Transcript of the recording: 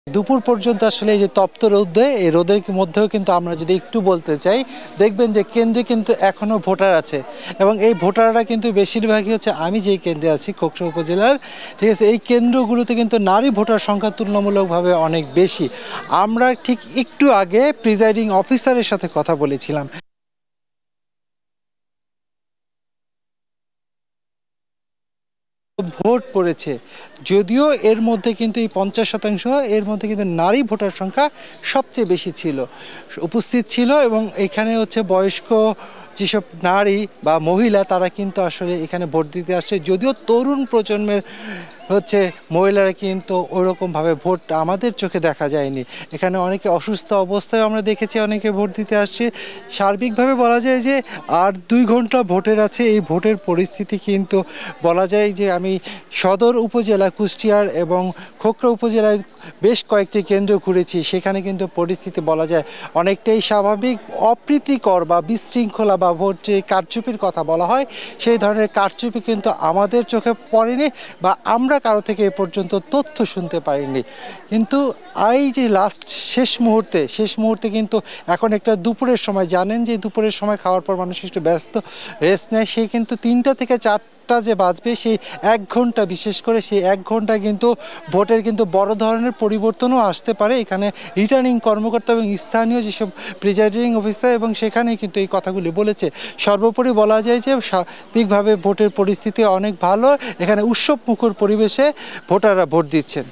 দুপুর পর্যন্ত আসলে এই যে তপ্ত রোদে এই রোদের মধ্যেও কিন্তু আমরা যদি একটু বলতে চাই দেখবেন যে কেন্দ্রে কিন্তু এখনো ভোটার আছে এবং এই ভোটাররা কিন্তু বেশিরভাগই হচ্ছে আমি যেই কেন্দ্রে আছি খোকসা উপজেলার, ঠিক আছে, এই কেন্দ্রগুলোতে কিন্তু নারী ভোটার সংখ্যা তুলনামূলকভাবে অনেক বেশি। আমরা ঠিক একটু আগে প্রিজাইডিং অফিসারের সাথে কথা বলেছিলাম। ভোট পড়েছে, যদিও এর মধ্যে কিন্তু এই 50% এর মধ্যে কিন্তু নারী ভোটার সংখ্যা সবচেয়ে বেশি ছিল, উপস্থিত ছিল। এবং এখানে হচ্ছে বয়স্ক যেসব নারী বা মহিলা তারা কিন্তু আসলে এখানে ভোট দিতে আসছে, যদিও তরুণ প্রজন্মের হচ্ছে মহিলারা কিন্তু ওরকমভাবে ভোট আমাদের চোখে দেখা যায়নি। এখানে অনেকে অসুস্থ অবস্থায় আমরা দেখেছি অনেকে ভোট দিতে আসছে। সার্বিকভাবে বলা যায় যে আর 2 ঘন্টা ভোটের আছে। এই ভোটের পরিস্থিতি কিন্তু বলা যায় যে আমি সদর উপজেলা কুষ্টিয়ার এবং খোকড়া উপজেলায় বেশ কয়েকটি কেন্দ্র ঘুরেছি, সেখানে কিন্তু পরিস্থিতি বলা যায় অনেকটাই স্বাভাবিক। অপ্রীতিকর বা বিশৃঙ্খলা বা ভোট যে কারচুপির কথা বলা হয় সেই ধরনের কারচুপি কিন্তু আমাদের চোখে পড়েনি বা আমরা কারো থেকে এ পর্যন্ত তথ্য শুনতে পারিনি। কিন্তু এই যে শেষ মুহূর্তে কিন্তু এখন একটা দুপুরের সময়, জানেন যে দুপুরের সময় খাওয়ার পর মানুষ একটু ব্যস্ত রেস্ট নেয়, সে কিন্তু 3টা থেকে 4টা যে বাজবে সেই 1 ঘন্টা, বিশেষ করে সেই 1 ঘন্টা কিন্তু ভোটের কিন্তু বড় ধরনের পরিবর্তনও আসতে পারে। এখানে রিটার্নিং কর্মকর্তা এবং স্থানীয় যেসব প্রিজাইডিং অফিসার এবং সেখানেই কিন্তু এই কথাগুলি বলেছে। সর্বোপরি বলা যায় যে স্বাভাবিকভাবে ভোটের পরিস্থিতি অনেক ভালো, এখানে উৎসব মুখর পরিবেশে ভোটাররা ভোট দিচ্ছেন।